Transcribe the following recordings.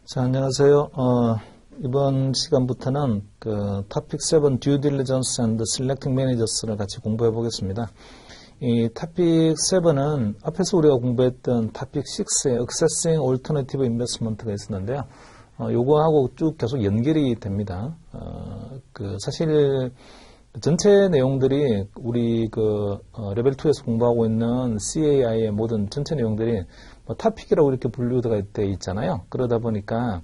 자, 안녕하세요. 이번 시간부터는 토픽 7 Due Diligence and Selecting Managers를 같이 공부해 보겠습니다. 이 토픽 7은 앞에서 우리가 공부했던 토픽 6의 Accessing Alternative Investment가 있었는데요. 요거하고 쭉 계속 연결이 됩니다. 사실 전체 내용들이 우리 레벨 2에서 공부하고 있는 CAI의 모든 전체 내용들이 토픽이라고 이렇게 분류가 돼 있잖아요. 그러다 보니까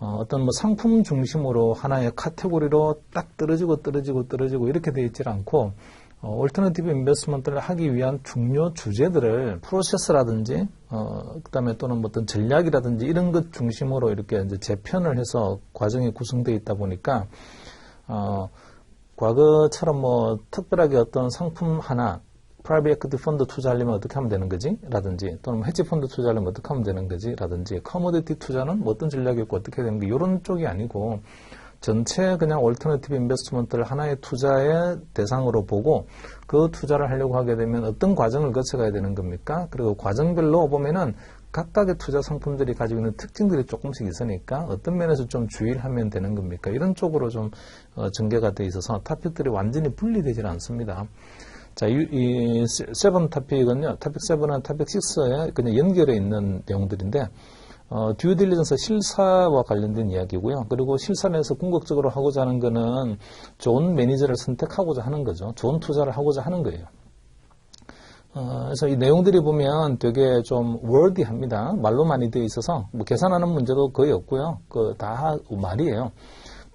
어떤 상품 중심으로 하나의 카테고리로 딱 떨어지고 이렇게 돼 있지 않고 얼터너티브 인베스트먼트를 하기 위한 중요 주제들을 프로세스라든지 그다음에 또는 어떤 전략이라든지 이런 것 중심으로 이렇게 이제 재편을 해서 과정이 구성되어 있다 보니까 과거처럼 특별하게 어떤 상품 하나 프라이빗 에퀴티 펀드 투자하려면 어떻게 하면 되는 거지? 라든지 또는 헤지 펀드 투자하려면 어떻게 하면 되는 거지? 라든지 커머디티 투자는 어떤 전략이 있고 어떻게 되는 게 이런 쪽이 아니고 전체 그냥 얼터너티브 인베스트먼트를 하나의 투자의 대상으로 보고 그 투자를 하려고 하게 되면 어떤 과정을 거쳐가야 되는 겁니까? 그리고 과정별로 보면은 각각의 투자 상품들이 가지고 있는 특징들이 조금씩 있으니까 어떤 면에서 좀 주의를 하면 되는 겁니까? 이런 쪽으로 좀 전개가 돼 있어서 토픽들이 완전히 분리되질 않습니다. 자, 이 7 토픽은요, 토픽 7은 토픽 6에 그냥 연결해 있는 내용들인데, 듀 딜리전스 실사와 관련된 이야기고요. 그리고 실사 내에서 궁극적으로 하고자 하는 거는 좋은 매니저를 선택하고자 하는 거죠. 좋은 투자를 하고자 하는 거예요. 그래서 이 내용들이 보면 되게 좀 월디합니다. 말로 많이 되어 있어서, 계산하는 문제도 거의 없고요. 다 말이에요.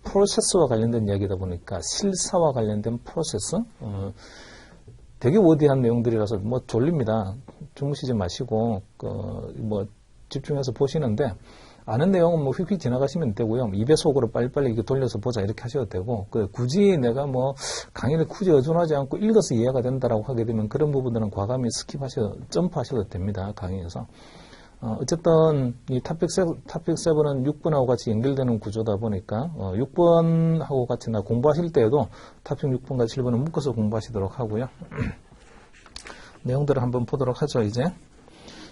프로세스와 관련된 이야기다 보니까 실사와 관련된 프로세스, 되게 워디한 내용들이라서 졸립니다. 주무시지 마시고 집중해서 보시는데 아는 내용은 휙휙 지나가시면 되고요. 2배속으로 빨리빨리 이렇게 돌려서 보자 이렇게 하셔도 되고 굳이 내가 강의를 굳이 의존하지 않고 읽어서 이해가 된다라고 하게 되면 그런 부분들은 과감히 점프하셔도 됩니다. 강의에서. 어쨌든 이 토픽 7은 6번하고 같이 연결되는 구조다 보니까 6번하고 같이 공부하실 때에도 토픽 6번과 7번은 묶어서 공부하시도록 하고요. 내용들을 한번 보도록 하죠. 이제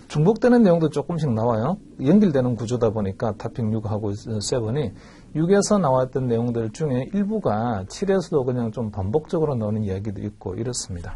중복되는 내용도 조금씩 나와요. 연결되는 구조다 보니까 토픽 6하고 7이 6에서 나왔던 내용들 중에 일부가 7에서도 그냥 좀 반복적으로 나오는 이야기도 있고 이렇습니다.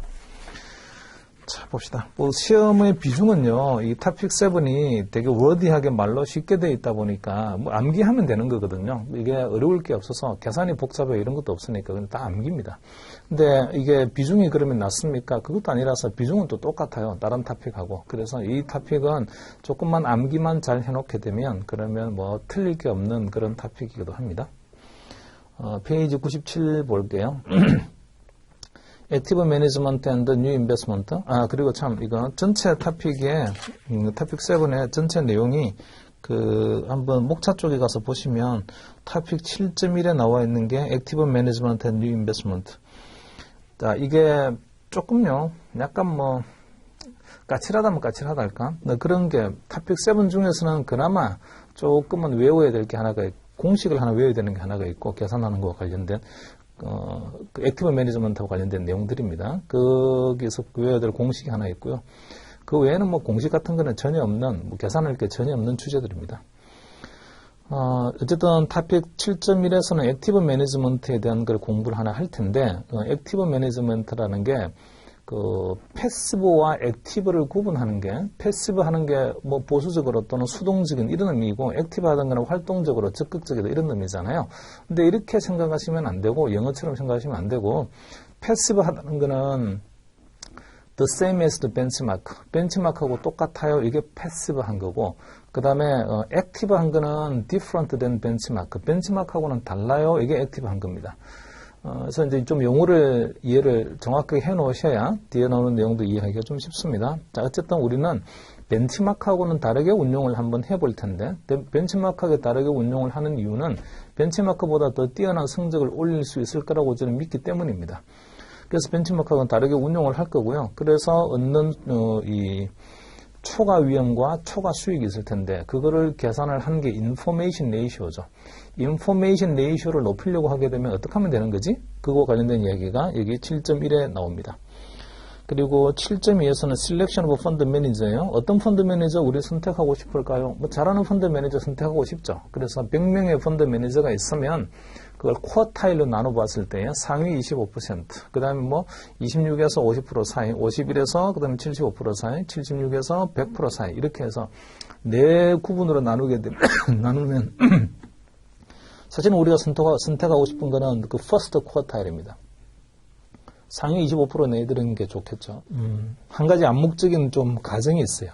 자, 봅시다. 시험의 비중은요, 이 토픽 7이 되게 워디하게 말로 쉽게 되어 있다 보니까, 암기하면 되는 거거든요. 이게 어려울 게 없어서, 계산이 복잡해 이런 것도 없으니까, 그냥 다 암기입니다. 근데 이게 비중이 그러면 낮습니까? 그것도 아니라서 비중은 또 똑같아요. 다른 토픽하고. 그래서 이 토픽은 조금만 암기만 잘 해놓게 되면, 그러면 틀릴 게 없는 그런 토픽이기도 합니다. 페이지 97 볼게요. 액티브 매니지먼트 앤드 뉴 인베스트먼트. 그리고 참 이거 전체 토픽에 토픽 7의 전체 내용이 한번 목차 쪽에 가서 보시면 토픽 7.1에 나와 있는 게 액티브 매니지먼트 앤드 뉴 인베스트먼트. 자, 이게 조금요. 약간 까칠하다면 까칠하달까? 그런 게 토픽 7 중에서는 그나마 조금은 외워야 될 게 하나가 있고 공식을 하나 외워야 되는 게 하나가 있고 계산하는 거와 관련된 액티브 매니지먼트와 관련된 내용들입니다. 거기서 외워야 될 공식이 하나 있고요. 그 외에는 공식 같은 거는 전혀 없는, 계산할 게 전혀 없는 주제들입니다. 어쨌든 토픽 7.1에서는 액티브 매니지먼트에 대한 걸 공부를 하나 할 텐데, 액티브 매니지먼트라는 게 패시브와 액티브를 구분하는 게, 패시브 하는 게 보수적으로 또는 수동적인 이런 의미이고, 액티브 하는 거는 활동적으로 적극적이다 이런 의미잖아요. 근데 이렇게 생각하시면 안 되고, 영어처럼 생각하시면 안 되고, 패시브 하는 거는 the same as the benchmark. 벤치마크하고 똑같아요. 이게 패시브 한 거고, 그 다음에 액티브 한 거는 different than benchmark. 벤치마크하고는 달라요. 이게 액티브 한 겁니다. 그래서 이제 좀 용어를 이해를 정확하게 해 놓으셔야 뒤에 나오는 내용도 이해하기가 좀 쉽습니다. 자, 어쨌든 우리는 벤치마크하고는 다르게 운용을 한번 해볼 텐데, 벤치마크하고 다르게 운용을 하는 이유는 벤치마크보다 더 뛰어난 성적을 올릴 수 있을 거라고 저는 믿기 때문입니다. 그래서 벤치마크하고는 다르게 운용을 할 거고요. 그래서 얻는 이 초과 위험과 초과 수익이 있을 텐데 그거를 계산을 한 게 인포메이션 레이쇼죠. 인포메이션 레이쇼를 높이려고 하게 되면 어떻게 하면 되는 거지? 그거 관련된 이야기가 여기 7.1에 나옵니다. 그리고 7.2에서는 Selection of Fund Manager예요. 어떤 펀드 매니저 우리 선택하고 싶을까요? 뭐 잘하는 펀드 매니저 선택하고 싶죠. 그래서 100명의 펀드 매니저가 있으면 그걸 쿼타일로 나눠봤을 때 상위 25%, 그 다음에 뭐 26에서 50% 사이, 51에서 그 다음에 75% 사이, 76에서 100% 사이 이렇게 해서 네 구분으로 나누면 사실은 우리가 선택하고 싶은 거는 그 퍼스트 쿼타일입니다. 상위 25% 내에 드는 게 좋겠죠. 한 가지 암묵적인 좀 가정이 있어요.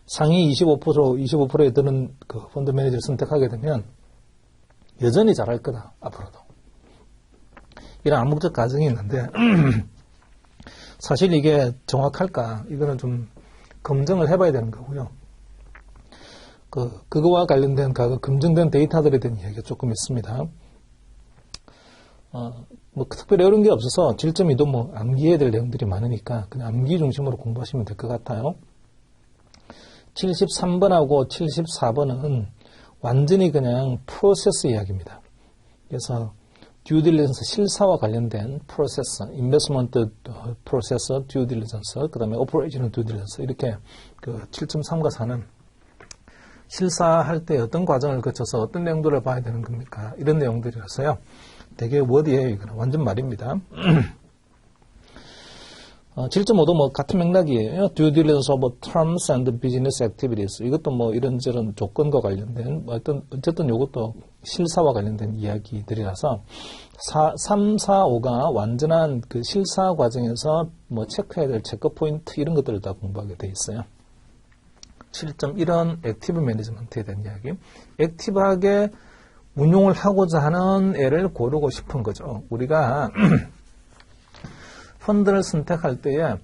상위 25%에 드는 그 펀드 매니저를 선택하게 되면 여전히 잘할 거다, 앞으로도. 이런 암묵적 가정이 있는데, 사실 이게 정확할까? 이거는 좀 검증을 해봐야 되는 거고요. 그거와 관련된 검증된 데이터들에 대한 이야기가 조금 있습니다. 뭐 특별히 어려운 게 없어서 7.2도 뭐 암기해야 될 내용들이 많으니까 그냥 암기 중심으로 공부하시면 될 것 같아요. 73번하고 74번은 완전히 그냥 프로세스 이야기입니다. 그래서 듀 딜리전스 실사와 관련된 프로세스, 인베스트먼트 프로세스, 듀 딜리전스, 그 다음에 오퍼레이셔널 듀 딜리전스 이렇게 그 7.3과 4는 실사할 때 어떤 과정을 거쳐서 어떤 내용들을 봐야 되는 겁니까? 이런 내용들이라서요. 되게 워디예요. 이거는 완전 말입니다. 7.5도 뭐 같은 맥락이에요. Due diligence of terms and business activities. 이것도 뭐 이런저런 조건과 관련된, 어쨌든 이것도 실사와 관련된 이야기들이라서 3, 4, 5가 완전한 그 실사 과정에서 뭐 체크해야 될 체크 포인트 이런 것들을 다 공부하게 돼 있어요. 7.1은 액티브 매니지먼트에 대한 이야기. 액티브하게 운용을 하고자 하는 애를 고르고 싶은 거죠. 우리가 펀드를 선택할 때에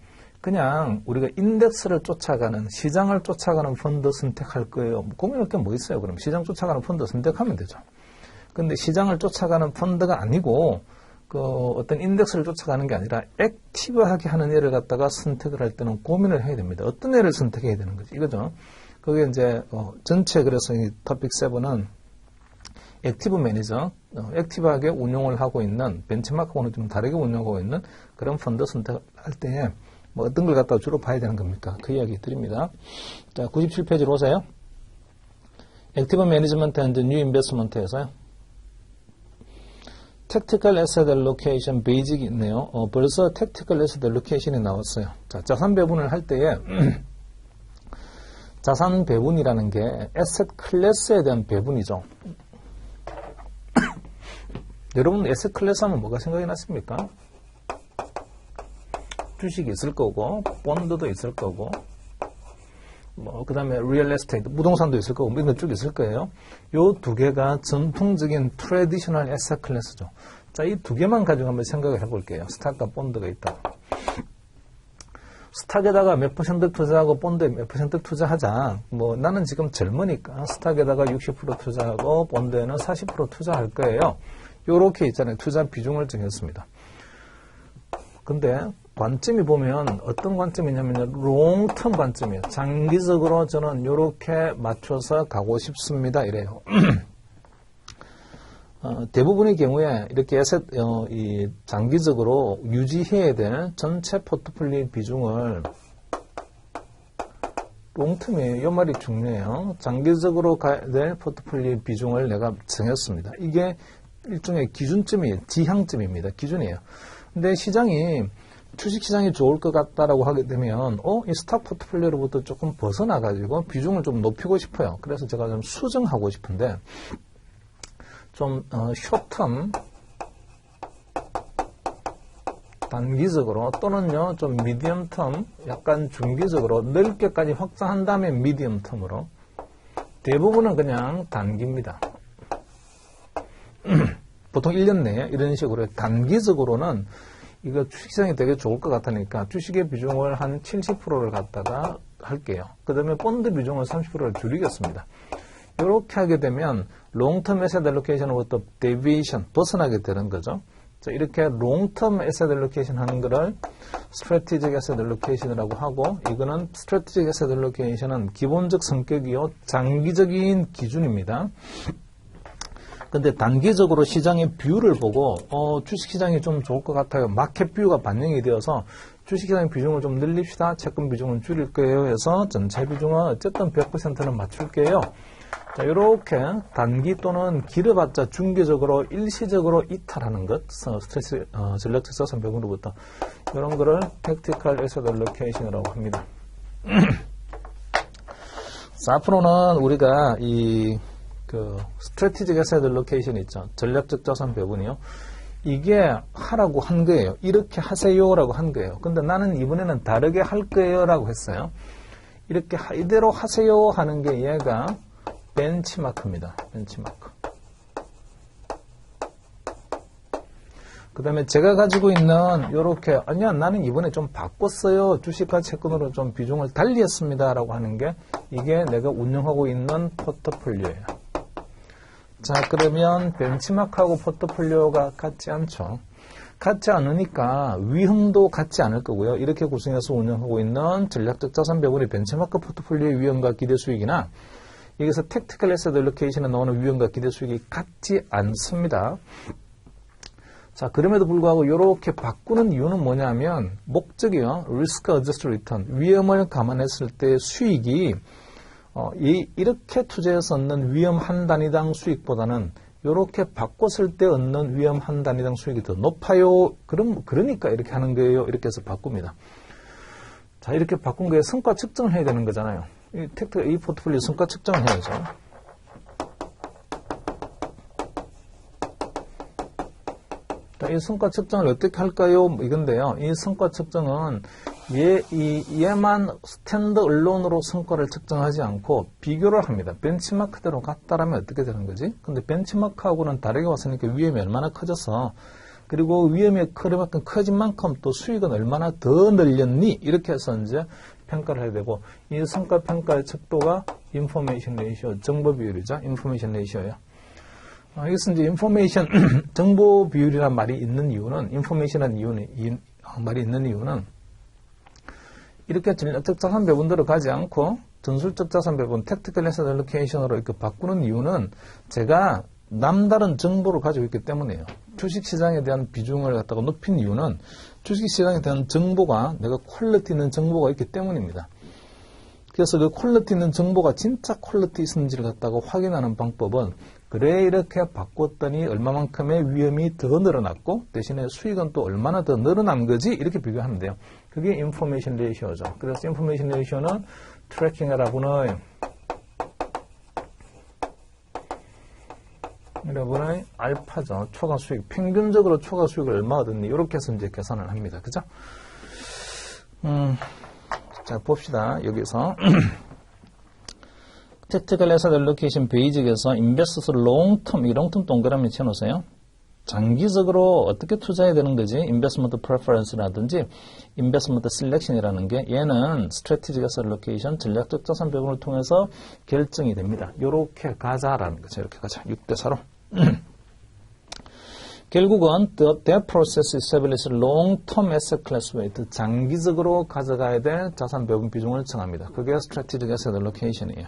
그냥 우리가 인덱스를 쫓아가는, 시장을 쫓아가는 펀드 선택할 거예요. 고민할 게 뭐 있어요? 그럼 시장 쫓아가는 펀드 선택하면 되죠. 근데 시장을 쫓아가는 펀드가 아니고 어떤 인덱스를 쫓아가는 게 아니라 액티브하게 하는 애를 갖다가 선택을 할 때는 고민을 해야 됩니다. 어떤 애를 선택해야 되는 거지? 이거죠. 그게 이제 전체 그래서 이 토픽 7은 액티브 매니저, 액티브하게 운용을 하고 있는, 벤치마크하고는 좀 다르게 운용하고 있는 그런 펀드 선택할 때 뭐 어떤 걸 갖다 주로 봐야 되는 겁니까? 그 이야기 드립니다. 자, 97페이지로 오세요. 액티브 매니지먼트 앤드 뉴 인베스트먼트에서요. Tactical Asset Allocation Basic이 있네요. 벌써 Tactical Asset Allocation이 나왔어요. 자, 자산 배분을 할 때에 자산 배분이라는 게 에셋 클래스에 대한 배분이죠. 여러분 에셋 클래스 하면 뭐가 생각이 났습니까? 주식이 있을 거고 본드도 있을 거고 뭐 그다음에 리얼 에스테이트 부동산도 있을 거고 이런 거 쭉 있을 거예요. 요 두 개가 전통적인 트래디셔널 에셋 클래스죠. 자, 이 두 개만 가지고 한번 생각을 해볼게요. 스탁과 본드가 있다. 스탁에다가 몇 % 투자하고 본드에 몇 % 투자하자. 뭐 나는 지금 젊으니까 스탁에다가 60% 투자하고 본드에는 40% 투자할 거예요. 요렇게 있잖아요. 투자 비중을 정했습니다. 근데 관점이 보면 어떤 관점이냐면 롱텀 관점이에요. 장기적으로 저는 요렇게 맞춰서 가고 싶습니다. 이래요. 대부분의 경우에 이렇게 장기적으로 유지해야 될 전체 포트폴리오 비중을 롱텀이에요. 이 말이 중요해요. 장기적으로 가야 될 포트폴리오 비중을 내가 정했습니다. 이게 일종의 기준점이에요. 지향점입니다. 기준이에요. 근데 주식시장이 좋을 것 같다라고 하게 되면, 이 스탁 포트폴리오로부터 조금 벗어나가지고 비중을 좀 높이고 싶어요. 그래서 제가 좀 수정하고 싶은데, 좀, 숏텀, 단기적으로 또는요, 좀 미디엄텀, 약간 중기적으로 넓게까지 확장한 다음에 미디엄텀으로 대부분은 그냥 단기입니다. 보통 1년 내에 이런 식으로 단기적으로는 이거 주식시장이 되게 좋을 것 같으니까 주식의 비중을 한 70%를 갖다가 할게요. 그 다음에 본드 비중을 30%를 줄이겠습니다. 이렇게 하게 되면 롱텀 에셋 알로케이션으로부터 데비에이션, 벗어나게 되는 거죠. 자, 이렇게 롱텀 에셋 알로케이션 하는 거를 스트래티직 에셋 알로케이션이라고 하고, 이거는 스트래티직 에셋 알로케이션은 기본적 성격이요 장기적인 기준입니다. 근데 단기적으로 시장의 뷰를 보고 주식시장이 좀 좋을 것 같아요. 마켓 뷰가 반영이 되어서 주식시장 비중을 좀 늘립시다. 채권 비중을 줄일 거예요. 해서 전체 비중은 어쨌든 100%는 맞출게요. 자, 이렇게 단기 또는 길어봤자 중기적으로 일시적으로 이탈하는 것, 스트레스, 전략적 자산 배분으로부터 이런 거를 Tactical Asset Allocation이라고 합니다. 자, 앞으로는 우리가 Strategic Asset Allocation 있죠. 전략적 자산 배분이요. 이게 하라고 한 거예요. 이렇게 하세요라고 한 거예요. 근데 나는 이번에는 다르게 할 거예요라고 했어요. 이렇게 이대로 하세요 하는 게 얘가 벤치마크입니다. 벤치마크. 그 다음에 제가 가지고 있는 요렇게 아니야 나는 이번에 좀 바꿨어요. 주식과 채권으로 좀 비중을 달리 했습니다. 라고 하는 게 이게 내가 운영하고 있는 포트폴리오예요. 자, 그러면 벤치마크하고 포트폴리오가 같지 않죠. 같지 않으니까 위험도 같지 않을 거고요. 이렇게 구성해서 운영하고 있는 전략적 자산 배분의 벤치마크 포트폴리오의 위험과 기대 수익이나 여기서 Tactical Asset Allocation에 나오는 위험과 기대 수익이 같지 않습니다. 자, 그럼에도 불구하고 이렇게 바꾸는 이유는 뭐냐면 목적이요. Risk Adjusted Return, 위험을 감안했을 때 수익이 이렇게 투자해서 얻는 위험 한 단위당 수익보다는 이렇게 바꿨을 때 얻는 위험 한 단위당 수익이 더 높아요. 그러니까 이렇게 하는 거예요. 이렇게 해서 바꿉니다. 자, 이렇게 바꾼 거에 성과 측정을 해야 되는 거잖아요. 이 포트폴리오 성과 측정을 해야죠. 자, 이 성과 측정을 어떻게 할까요? 이건데요. 이 성과 측정은 얘만 스탠드 언론으로 성과를 측정하지 않고 비교를 합니다. 벤치마크대로 갔다라면 어떻게 되는 거지? 근데 벤치마크하고는 다르게 왔으니까 위험이 얼마나 커졌어? 그리고 위험이 커진 만큼 또 수익은 얼마나 더 늘렸니? 이렇게 해서 이제 평가를 해야 되고, 이 성과 평가의 척도가 인포메이션 레이시오, 정보 비율이죠. 인포메이션 레이시오예요. 이것은 이제 인포메이션, 정보 비율이란 말이 있는 이유는, 인포메이션이라는 말이 있는 이유는 이렇게 전략적 자산 배분대로 가지 않고 전술적 자산 배분, Tactical Asset Allocation으로 이렇게 바꾸는 이유는 제가 남다른 정보를 가지고 있기 때문이에요. 주식시장에 대한 비중을 갖다가 높인 이유는 주식시장에 대한 정보가 내가 퀄리티 있는 정보가 있기 때문입니다. 그래서 그 퀄리티 있는 정보가 진짜 퀄리티 있는지를 갖다가 확인하는 방법은 그래 이렇게 바꿨더니 얼마만큼의 위험이 더 늘어났고 대신에 수익은 또 얼마나 더 늘어난 거지 이렇게 비교하면 돼요. 그게 인포메이션 레이시오죠. 그래서 인포메이션 레이시오는 트래킹이라고는 여러분의 알파죠. 초과 수익. 평균적으로 초과 수익을 얼마 얻었니? 이렇게 해서 이제 계산을 합니다. 그죠? 자, 봅시다. 여기서. Tactical Asset Allocation 베이직에서 Invest Long-Term, 이 롱텀 동그라미 쳐놓으세요. 장기적으로 어떻게 투자해야 되는 거지? Investment Preference라든지 Investment Selection이라는 게 얘는 Strategic Asset Allocation, 전략적 자산 배분을 통해서 결정이 됩니다. 요렇게 가자라는 거죠. 이렇게 가자. 6대4로. 결국은 that process establishes long-term asset class weight, 장기적으로 가져가야 될 자산 배분 비중을 정합니다. 그게 Strategic Asset Allocation이에요.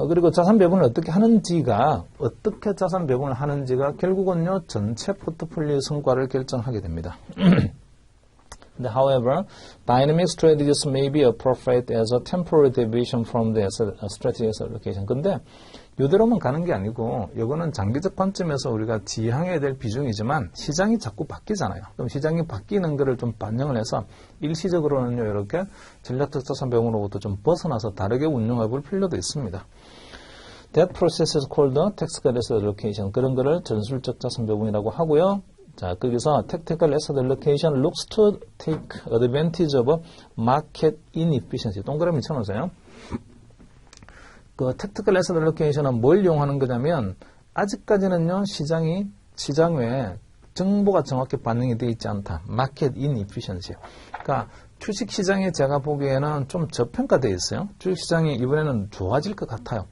그리고 자산 배분을 어떻게 하는지가 결국은요, 전체 포트폴리오 성과를 결정하게 됩니다. However, dynamic strategies may be appropriate as a temporary deviation from the strategic asset allocation. 근데 이대로만 가는 게 아니고 이거는 장기적 관점에서 우리가 지향해야 될 비중이지만 시장이 자꾸 바뀌잖아요. 그럼 시장이 바뀌는 거를 좀 반영을 해서 일시적으로는요 이렇게 전략적 자산 배분으로부터 좀 벗어나서 다르게 운영해 볼 필요도 있습니다. That process is called tactical asset allocation. 그런 거를 전술적 자산 배분이라고 하고요. 자, 거기서 Tactical Asset Allocation looks to take advantage of market inefficiency. 동그라미 쳐놓으세요. 그 Tactical Asset Allocation은 뭘 이용하는 거냐면 아직까지는요 시장 외에 정보가 정확히 반영이 되어 있지 않다. Market inefficiency. 그러니까 주식시장에 제가 보기에는 좀 저평가되어 있어요. 주식시장이 이번에는 좋아질 것 같아요.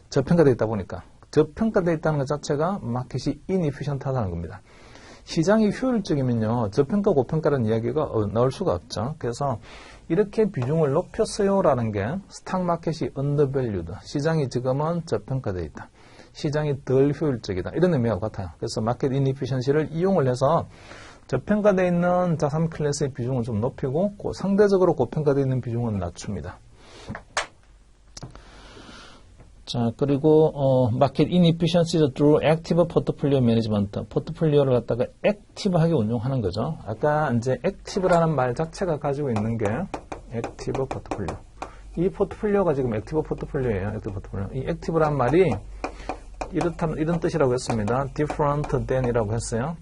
저평가되어 있다 보니까. 저평가되어 있다는 것 자체가 마켓이 inefficient하다는 겁니다. 시장이 효율적이면요, 저평가, 고평가라는 이야기가 나올 수가 없죠. 그래서 이렇게 비중을 높였어요라는 게 스탁마켓이 undervalued, 시장이 지금은 저평가되어 있다. 시장이 덜 효율적이다. 이런 의미하고 같아요. 그래서 마켓 인이피션시를 이용을 해서 저평가되어 있는 자산 클래스의 비중을 좀 높이고 상대적으로 고평가되어 있는 비중은 낮춥니다. 자, 그리고 마켓 inefficiencies through active portfolio management. 포트폴리오를 갖다가 액티브하게 운용하는 거죠. 아까 이제 액티브라는 말 자체가 가지고 있는 게 액티브 포트폴리오. 이 포트폴리오가 지금 액티브 포트폴리오예요. 액티브 포트폴리오. 이 액티브란 말이 이런 뜻이라고 했습니다. different than이라고 했어요.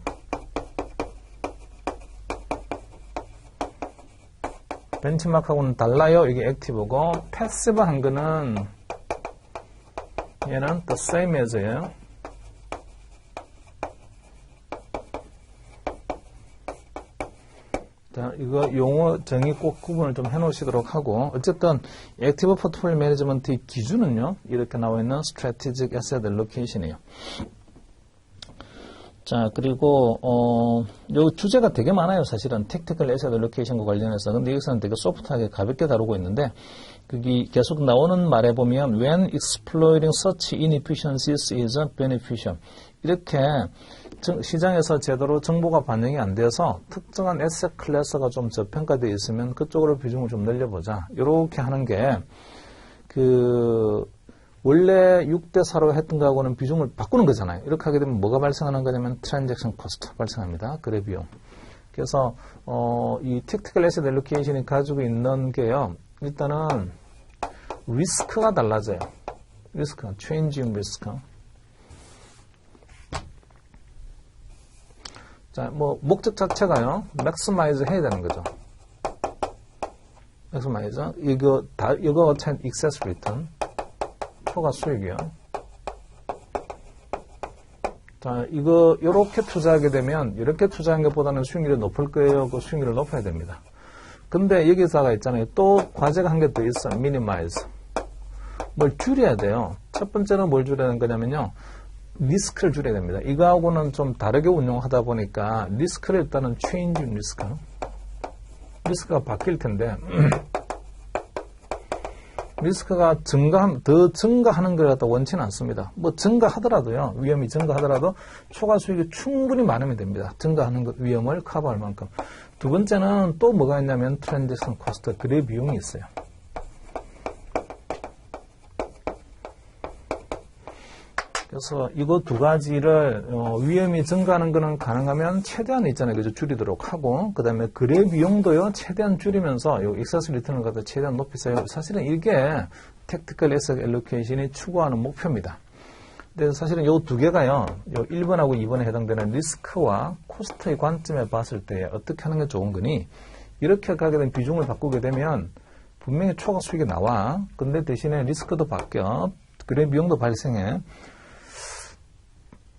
벤치마크하고는 달라요. 이게 액티브고 패시브한 거는 얘는 the same as예요. 자, 이거 용어 정의 꼭 구분을 좀 해놓으시도록 하고, 어쨌든 액티브 포트폴리오 매니지먼트의 기준은요, 이렇게 나와 있는 strategic asset allocation이에요. 자, 그리고 요 주제가 되게 많아요. 사실은 tactical asset allocation과 관련해서. 근데 여기서는 되게 소프트하게 가볍게 다루고 있는데, 그게 계속 나오는 말에 보면 when exploiting such inefficiencies is beneficial. 이렇게 시장에서 제대로 정보가 반영이 안 돼서 특정한 에셋 클래스가 좀 저평가되어 있으면 그쪽으로 비중을 좀 늘려보자. 이렇게 하는 게 원래 6대4로 했던 거하고는 비중을 바꾸는 거잖아요. 이렇게 하게 되면 뭐가 발생하는 거냐면 트랜잭션 코스트 발생합니다. 거래 비용. 그래서 이 택티컬 에셋 앨로케이션이 가지고 있는 게요. 일단은 리스크가 달라져요. 리스크가 체인지ing 리스크. 자, 목적 자체가요. 맥시마이즈 해야 되는 거죠. 맥시마이즈. 이거 참 excess return. 초과 수익이요. 자, 요렇게 투자하게 되면, 이렇게 투자한 것보다는 수익률이 높을 거예요. 그 수익률을 높여야 됩니다. 근데 여기다가 있잖아요. 또 과제가 한 개 더 있어. minimize. 뭘 줄여야 돼요. 첫 번째는 뭘 줄여야 되는 거냐면요. 리스크를 줄여야 됩니다. 이거하고는 좀 다르게 운용하다 보니까 리스크를 일단은 change 리스크. 리스크가 바뀔 텐데 리스크가 더 증가하는 걸 갖다 원치는 않습니다. 증가하더라도요. 위험이 증가하더라도 초과 수익이 충분히 많으면 됩니다. 증가하는 위험을 커버할 만큼. 두 번째는 또 뭐가 있냐면 트랜잭션 코스트, 거래 비용이 있어요. 그래서 이거 두 가지를 위험이 증가하는 거는 가능하면 최대한 있잖아요. 그죠? 줄이도록 하고 그다음에 거래 비용도요. 최대한 줄이면서 요 익세스 리턴을 갖다 최대한 높이세요. 사실은 이게 택티컬 에셋 앨로케이션이 추구하는 목표입니다. 근데 사실은 요 두 개가요. 요 1번하고 2번에 해당되는 리스크와 코스트의 관점에 봤을 때 어떻게 하는 게 좋은 거니? 이렇게 가게 된 비중을 바꾸게 되면 분명히 초과 수익이 나와. 근데 대신에 리스크도 바뀌어. 거래 비용도 발생해.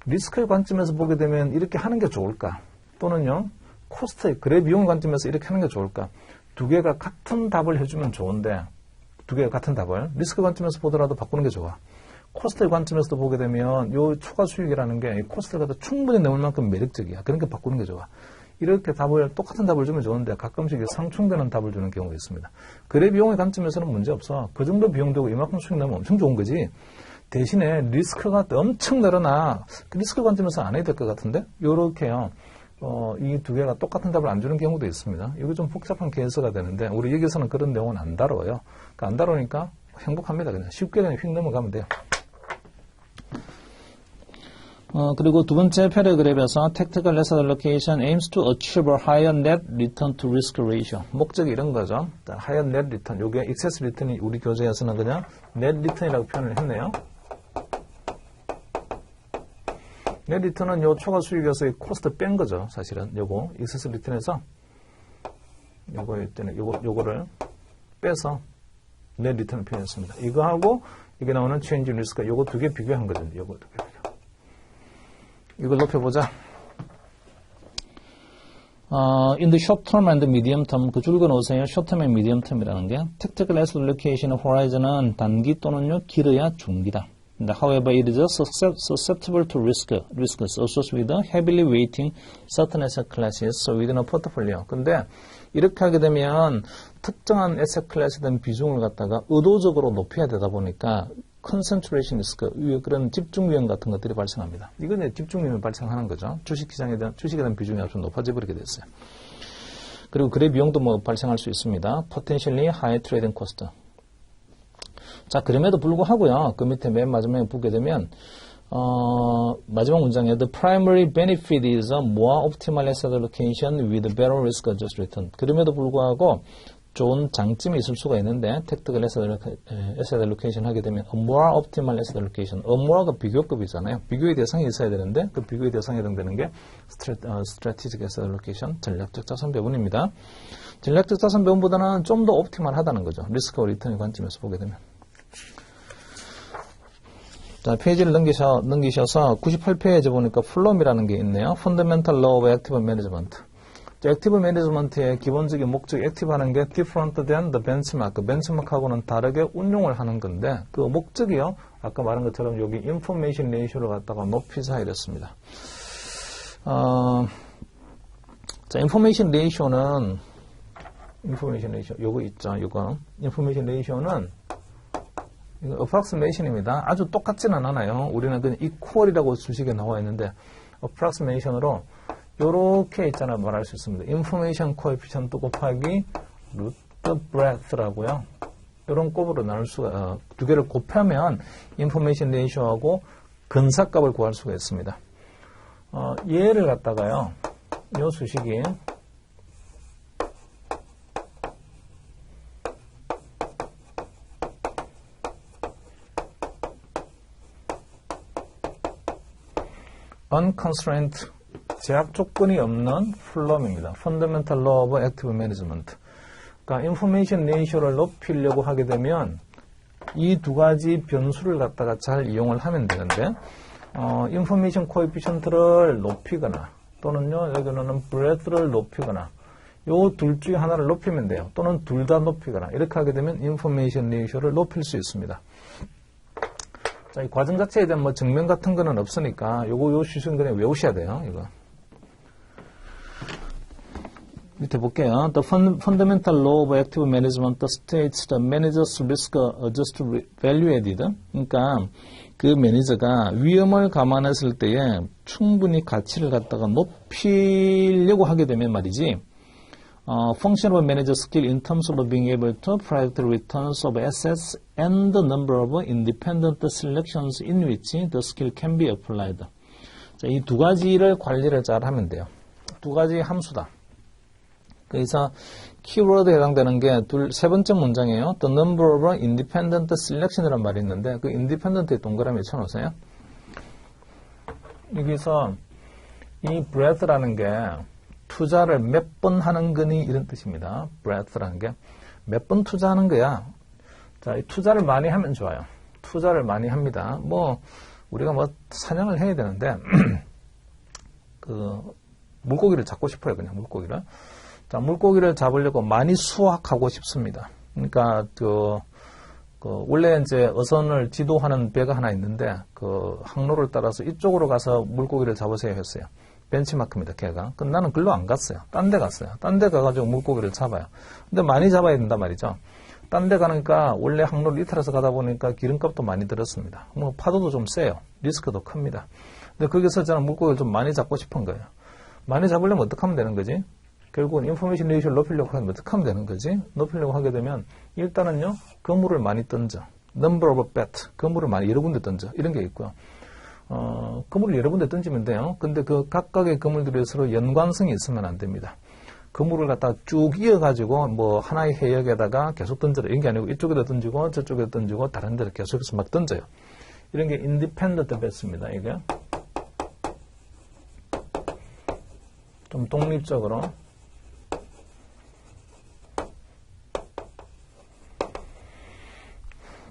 리스크의 관점에서 보게 되면 이렇게 하는 게 좋을까? 또는요, 코스트의 거래 비용 관점에서 이렇게 하는 게 좋을까? 두 개가 같은 답을 해주면 좋은데, 두 개가 같은 답을 리스크 관점에서 보더라도 바꾸는 게 좋아. 코스트의 관점에서도 보게 되면 요 초과 수익이라는 게 코스트를 갖다 충분히 넘을 만큼 매력적이야. 그러니까 바꾸는 게 좋아. 이렇게 똑같은 답을 주면 좋은데 가끔씩 상충되는 답을 주는 경우가 있습니다. 거래 비용의 관점에서는 문제 없어. 그 정도 비용 되고 이만큼 수익 나면 엄청 좋은 거지. 대신에 리스크가 엄청 늘어나. 리스크 관점에서 안 해야 될 것 같은데? 요렇게요. 이 두 개가 똑같은 답을 안 주는 경우도 있습니다. 이거 좀 복잡한 케이스가 되는데, 우리 여기서는 그런 내용은 안 다뤄요. 그러니까 안 다루니까 행복합니다. 그냥 쉽게 그냥 휙 넘어가면 돼요. 그리고 두 번째 패러그래프에서 Tactical Asset Allocation aims to achieve a higher net return to risk ratio. 목적이 이런 거죠. higher net return. 요게 excess return이 우리 교재에서는 그냥 net return이라고 표현을 했네요. net return은 요 초과 수익에서의 코스트 뺀 거죠. 사실은 요거 excess return에서 요거를 빼서 net return을 표현했습니다. 이거하고 이게 나오는 change in risk, 요거 두 개 비교한 거죠. 요거 두 개 비교. 이걸 높여보자. In the short term and the medium term, 그 줄 그어놓으세요. short term and medium term이라는 게 tactical asset allocation horizon은 단기 또는요 길어야 중기다. However, it is susceptible to risks associated with heavily weighting certain asset classes within a portfolio. 근데 이렇게 하게 되면 특정한 asset 클래스에 대한 비중을 갖다가 의도적으로 높여야 되다 보니까 concentration risk, 그런 집중 위험 같은 것들이 발생합니다. 이건 집중 위험이 발생하는 거죠. 주식에 대한 비중이 아주 높아져 버리게 됐어요. 그리고 거래 비용도 뭐 발생할 수 있습니다. potentially high trading cost. 자, 그럼에도 불구하고요. 그 밑에 맨 마지막에 보게 되면 마지막 문장에 the primary benefit is a more optimal asset allocation with better risk adjusted return. 그럼에도 불구하고 좋은 장점이 있을 수가 있는데 tactical asset allocation 하게 되면 a more optimal asset allocation. a more가 비교급이잖아요. 비교의 대상이 있어야 되는데 그 비교의 대상에 해당되는 게 strategic asset allocation, 전략적 자산 배분입니다. 전략적 자산 배분보다는 좀 더 옵티멀하다는 거죠. 리스크와 리턴의 관점에서 보게 되면. 자, 페이지를 넘기셔서 98페이지 보니까 플럼이라는 게 있네요. Fundamental Law of Active Management. 액티브 매니지먼트의 기본적인 목적이 액티브하는 게 different than the benchmark. 벤치마크하고는 다르게 운용을 하는 건데 그 목적이요. 아까 말한 것처럼 여기 information ratio를 갖다가 높이자 이랬습니다. 자, information ratio 요거 있죠. 요거 information ratio는 이거 approximation입니다. 아주 똑같지는 않아요. 우리는 그냥 equal이라고 주식에 나와 있는데 approximation으로 요렇게 있잖아요. 말할 수 있습니다. information coefficient 곱하기 root breadth라고요. 요런 곱으로 나눌 수가, 두 개를 곱하면 information ratio하고 근사값을 구할 수가 있습니다. 얘를 갖다가요. 요 수식이 unconstrained 제약 조건이 없는 플럼입니다. Fundamental Law of Active Management. 그러니까 Information Ratio를 높이려고 하게 되면 이 두 가지 변수를 갖다가 잘 이용을 하면 되는데 Information Coefficient를 높이거나 또는요 여기는 Breadth를 높이거나 요 둘 중에 하나를 높이면 돼요. 또는 둘 다 높이거나 이렇게 하게 되면 Information Ratio를 높일 수 있습니다. 자, 이 과정 자체에 대한 뭐 증명 같은 거는 없으니까 요 수식은 그냥 외우셔야 돼요. 이거. 밑에 볼게요. The fundamental law of active management states the manager's risk adjusted value added. 그러니까 그 매니저가 위험을 감안했을 때에 충분히 가치를 갖다가 높이려고 하게 되면 말이지. Function of manager skill in terms of being able to predict returns of assets and the number of independent selections in which the skill can be applied. 자, 이 두 가지를 관리를 잘 하면 돼요. 두 가지 함수다. 그래서 키워드에 해당되는 게 세 번째 문장이에요. The number of independent selection이라는 말이 있는데 그 independent에 동그라미 쳐놓으세요. 여기서 이 breadth라는 게 투자를 몇 번 하는 거니 이런 뜻입니다. breadth라는 게 몇 번 투자하는 거야. 자, 이 투자를 많이 하면 좋아요. 투자를 많이 합니다. 뭐 우리가 뭐 사냥을 해야 되는데 그 물고기를 잡고 싶어요. 그냥 물고기를. 자, 물고기를 잡으려고 많이 수확하고 싶습니다. 그러니까 원래 이제 어선을 지도하는 배가 하나 있는데 그 항로를 따라서 이쪽으로 가서 물고기를 잡으세요 했어요. 벤치마크입니다, 걔가. 근데 나는 글로 안 갔어요. 딴 데 갔어요. 딴 데 가가지고 물고기를 잡아요. 근데 많이 잡아야 된단 말이죠. 딴 데 가니까 원래 항로를 이탈해서 가다 보니까 기름값도 많이 들었습니다. 뭐 파도도 좀 세요. 리스크도 큽니다. 근데 거기서 저는 물고기를 좀 많이 잡고 싶은 거예요. 많이 잡으려면 어떻게 하면 되는 거지? 결국은 인포메이션 레이쇼를 높이려고 하면 어떻게 하면 되는 거지? 높이려고 하게 되면 일단은요, 그물을 많이 던져. number of bet. 그물을 많이 여러 군데 던져. 이런 게 있고요. 그물을 여러 군데 던지면 돼요. 근데 그 각각의 그물들이 서로 연관성이 있으면 안 됩니다. 그물을 갖다가 쭉 이어가지고 뭐 하나의 해역에다가 계속 던져라. 이런 게 아니고 이쪽에다 던지고 저쪽에다 던지고 다른 데를 계속해서 막 던져요. 이런 게 independent bet입니다. 이게. 좀 독립적으로.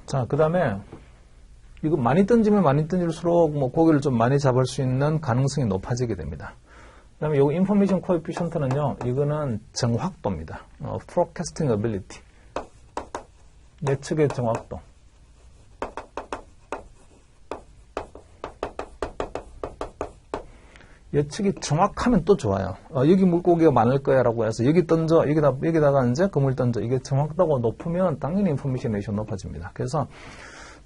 자, 그 다음에 이거 많이 던지면 많이 던질수록 뭐 고기를 좀 많이 잡을 수 있는 가능성이 높아지게 됩니다. 그 다음에 이 인포메이션 코에피션트는요, 이거는 정확도입니다. forecasting ability. 예측의 정확도. 예측이 정확하면 또 좋아요. 여기 물고기가 많을 거야 라고 해서 여기 던져, 여기다가 이제 그물 던져. 이게 정확도가 높으면 당연히 인포메이션 레이쇼 높아집니다. 그래서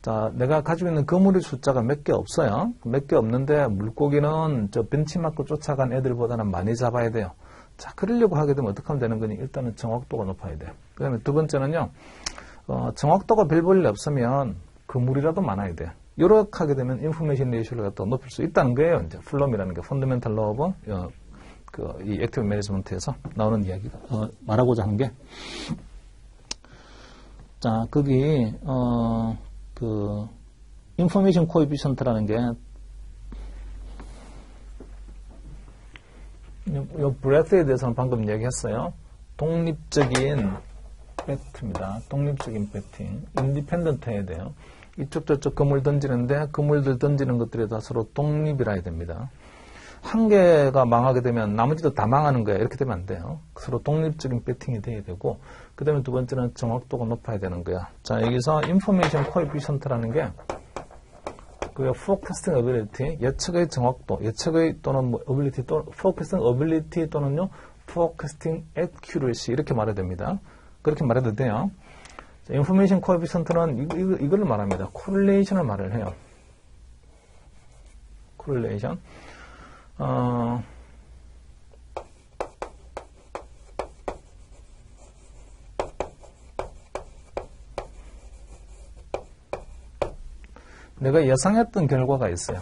자, 내가 가지고 있는 그물의 숫자가 몇 개 없어요. 몇 개 없는데 물고기는 저 벤치마크 쫓아간 애들보다는 많이 잡아야 돼요. 자, 그러려고 하게 되면 어떻게 하면 되는 거니? 일단은 정확도가 높아야 돼요. 그 다음에 두 번째는요, 정확도가 별 볼일 없으면 그물이라도 많아야 돼요. 이렇게 하게 되면 인포메이션 레이쇼를 갖다 높일 수 있다는 거예요. 이제 플럼이라는 게 펀더멘탈 로 오브 이 액티브 매니지먼트에서 나오는 이야기가 말하고자 하는 게, 자, 거기 인포메이션 코에피션트라는 게 이 브레스에 대해서는 방금 얘기했어요. 독립적인 배트입니다. 독립적인 배팅. 인디펜던트 해야 돼요. 이쪽 저쪽 그물 던지는데 그물들 던지는 것들이 다 서로 독립이라 해야 됩니다. 한 개가 망하게 되면 나머지도 다 망하는 거예요. 이렇게 되면 안 돼요. 서로 독립적인 배팅이 돼야 되고, 그 다음에 두 번째는 정확도가 높아야 되는 거야. 자, 여기서 인포메이션 코에피션트라는 게 그 forecasting ability, 예측의 정확도, 예측의 또는 뭐 ability 또는 forecasting ability 또는요 forecasting accuracy 이렇게 말해야 됩니다. 그렇게 말해도 돼요. 인포메이션 코에피션트는 이걸 말합니다. correlation을 말을 해요. correlation. 내가 예상했던 결과가 있어요.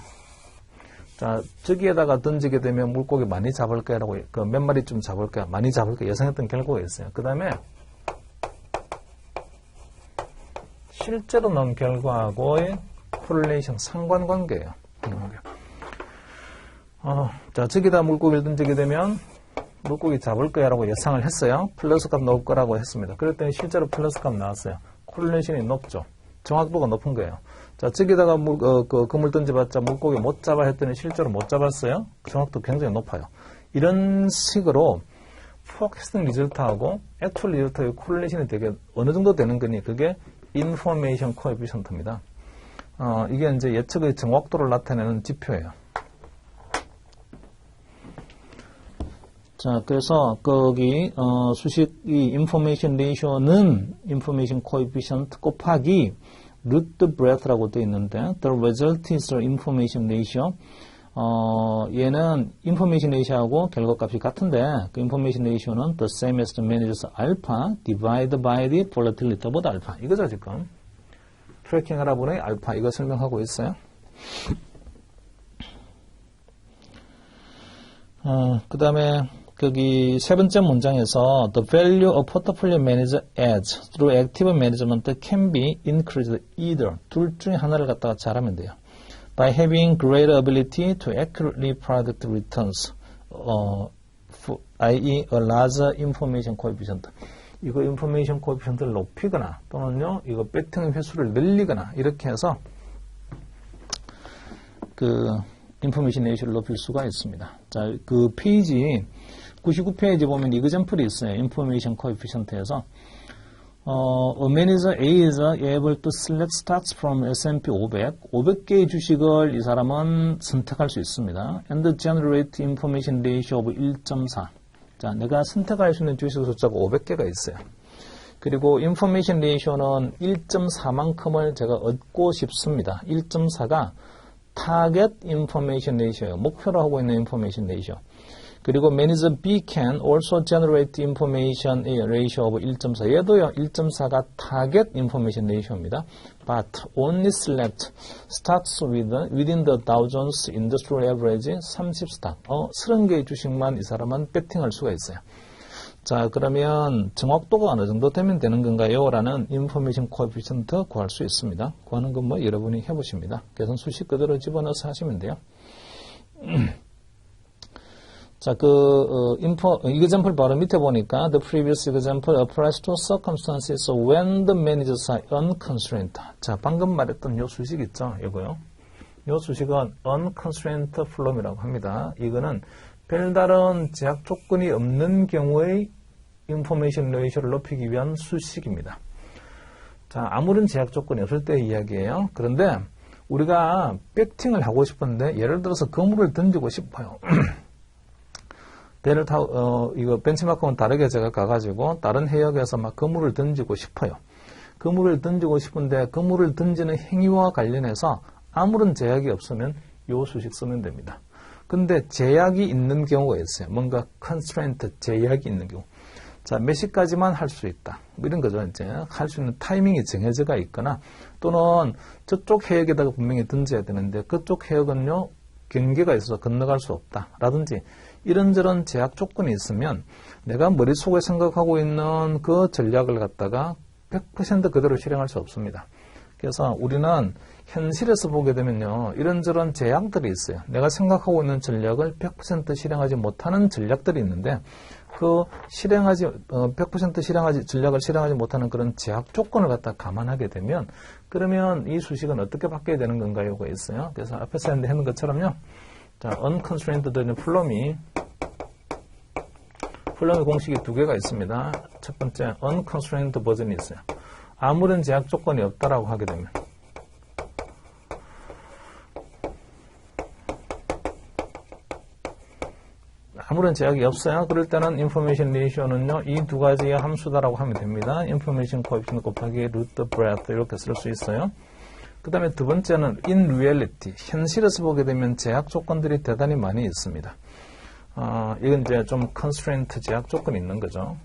자, 저기에다가 던지게 되면 물고기 많이 잡을 거라고, 몇 마리쯤 잡을 거야, 많이 잡을 거야, 예상했던 결과가 있어요. 그 다음에, 실제로 나온 결과하고의 코릴레이션, 상관관계예요. 자, 저기다 물고기를 던지게 되면 물고기 잡을 거야 라고 예상을 했어요. 플러스 값 나올 거라고 했습니다. 그랬더니 실제로 플러스 값 나왔어요. 코릴레이션이 높죠. 정확도가 높은 거예요. 자, 저기다가 그물 던져봤자 물고기 못 잡아 했더니 실제로 못 잡았어요. 정확도 굉장히 높아요. 이런 식으로 포캐스팅 리절트하고 액츄얼 리절트의 코릴레이션이 되게 어느 정도 되는 거니 그게 인포메이션 코에피션트입니다. 이게 이제 예측의 정확도를 나타내는 지표예요. 자, 그래서 거기 수식 이 인포메이션 레이쇼는 인포메이션 코에피션트 곱하기 루트 브레스라고 되어 있는데 the result is the information ratio. 얘는 information ratio하고 결과값이 같은데 그 information ratio는 the same as the manager's alpha divided by the volatility of the alpha. 이거죠 지금. 트래킹 알아보는 알파 이거 설명하고 있어요. 그 다음에 거기 세 번째 문장에서 the value of portfolio manager adds through active management can be increased either 둘 중에 하나를 갖다가 잘하면 돼요. By having greater ability to accurately predict returns, i.e. a larger information coefficient. 이거 information coefficient를 높이거나 또는요 이거 배팅 횟수를 늘리거나 이렇게 해서 그 인포메이션 레이쇼를 높일 수가 있습니다. 자, 그 페이지 99페이지 보면 이그젬플이 있어요. 인포메이션 코에피션트에서 a manager A is able to select stocks from S&P 500. 500개의 주식을 이 사람은 선택할 수 있습니다. And generate information ratio of 1.4. 자, 내가 선택할 수 있는 주식 숫자가 500개가 있어요. 그리고 인포메이션 레이쇼는 1.4만큼을 제가 얻고 싶습니다. 1.4가 타겟 인포메이션 레이쇼예요. 목표로 하고 있는 인포메이션 레이쇼. 그리고 매니저 B can also generate information ratio of 1.4. 얘도요, 1.4가 target information ratio입니다. But only select stocks within the Dow Jones Industrial Average 30 stock. 30개의 주식만 이 사람은 배팅할 수가 있어요. 자, 그러면 정확도가 어느 정도 되면 되는 건가요? 라는 인포메이션 코에피션트 구할 수 있습니다. 구하는 건 뭐 여러분이 해보십니다. 계산 수식 그대로 집어넣어서 하시면 돼요. 자, example 바로 밑에 보니까 the previous example applies to circumstances when the managers are unconstrained. 자, 방금 말했던 요 수식 있죠? 이거요. 요 수식은 unconstrained flow이라고 합니다. 이거는 별다른 제약 조건이 없는 경우의 인포메이션 레이쇼를 높이기 위한 수식입니다. 자, 아무런 제약 조건이 없을 때의 이야기예요. 그런데 우리가 배팅을 하고 싶은데 예를 들어서 그물을 던지고 싶어요. 배를 타고 이거 벤치마크는 다르게 제가 가가지고 다른 해역에서 막 그물을 던지고 싶어요. 그물을 던지고 싶은데 그물을 던지는 행위와 관련해서 아무런 제약이 없으면 요 수식 쓰면 됩니다. 근데 제약이 있는 경우가 있어요. 뭔가 constraint, 제약이 있는 경우. 자, 몇 시까지만 할 수 있다. 뭐 이런 거죠. 이제 할 수 있는 타이밍이 정해져가 있거나 또는 저쪽 해역에다가 분명히 던져야 되는데 그쪽 해역은요, 경계가 있어서 건너갈 수 없다. 라든지 이런저런 제약 조건이 있으면 내가 머릿속에 생각하고 있는 그 전략을 갖다가 100% 그대로 실행할 수 없습니다. 그래서 우리는 현실에서 보게 되면요, 이런저런 제약들이 있어요. 내가 생각하고 있는 전략을 100% 실행하지 못하는 전략들이 있는데 그 100% 전략을 실행하지 못하는 그런 제약 조건을 갖다 감안하게 되면 그러면 이 수식은 어떻게 바뀌어야 되는 건가요가 있어요. 그래서 앞에서 했는 것처럼요. 자, unconstrained는 플럼이 공식이 두 개가 있습니다. 첫 번째 unconstrained 버전이 있어요. 아무런 제약 조건이 없다라고 하게 되면 아무런 제약이 없어요. 그럴 때는 information ratio는요, 이 두 가지의 함수다라고 하면 됩니다. information coefficient 곱하기 root breadth 이렇게 쓸 수 있어요. 그 다음에 두 번째는 in reality, 현실에서 보게 되면 제약 조건들이 대단히 많이 있습니다. 이건 이제 좀 constraint 제약 조건이 있는 거죠.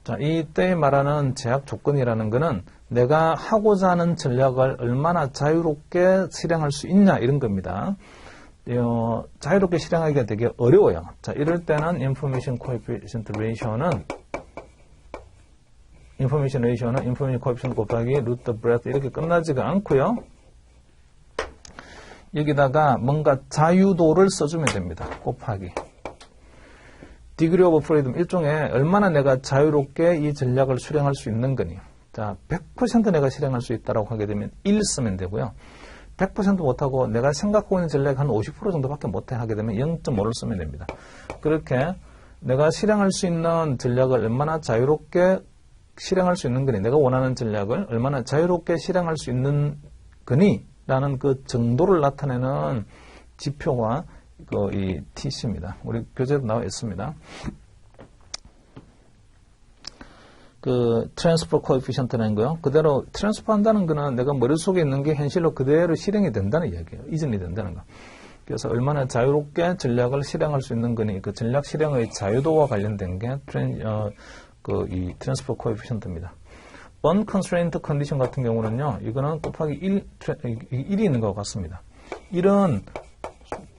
자, 이때 말하는 제약 조건이라는 것은 내가 하고자 하는 전략을 얼마나 자유롭게 실행할 수 있냐 이런 겁니다. 자유롭게 실행하기가 되게 어려워요. 자, 이럴 때는 information coefficient ratio는 information coefficient 곱하기 root breadth 이렇게 끝나지가 않고요. 여기다가 뭔가 자유도를 써주면 됩니다. 곱하기 degree of freedom, 일종의 얼마나 내가 자유롭게 이 전략을 수행할 수 있는 거니. 자, 100% 내가 실행할 수 있다고 하게 되면 1 쓰면 되고요. 100% 못하고 내가 생각하고 있는 전략 한 50% 정도밖에 못해 하게 되면 0.5를 쓰면 됩니다. 그렇게 내가 실행할 수 있는 전략을 얼마나 자유롭게 실행할 수 있는 거니, 내가 원하는 전략을 얼마나 자유롭게 실행할 수 있는 거니 라는 그 정도를 나타내는 지표가 이 TC입니다. 우리 교재도 나와 있습니다. 그 트랜스퍼 코에피션트라는 거요. 그대로 트랜스퍼 한다는 거는 내가 머릿속에 있는 게 현실로 그대로 실행이 된다는 이야기예요. 이전이 된다는 거. 그래서 얼마나 자유롭게 전략을 실행할 수 있는 거니 그 전략 실행의 자유도와 관련된 게 이 트랜스퍼 코에피션트입니다. unconstrained condition 같은 경우는요. 이거는 곱하기 1이 있는 것 같습니다. 1은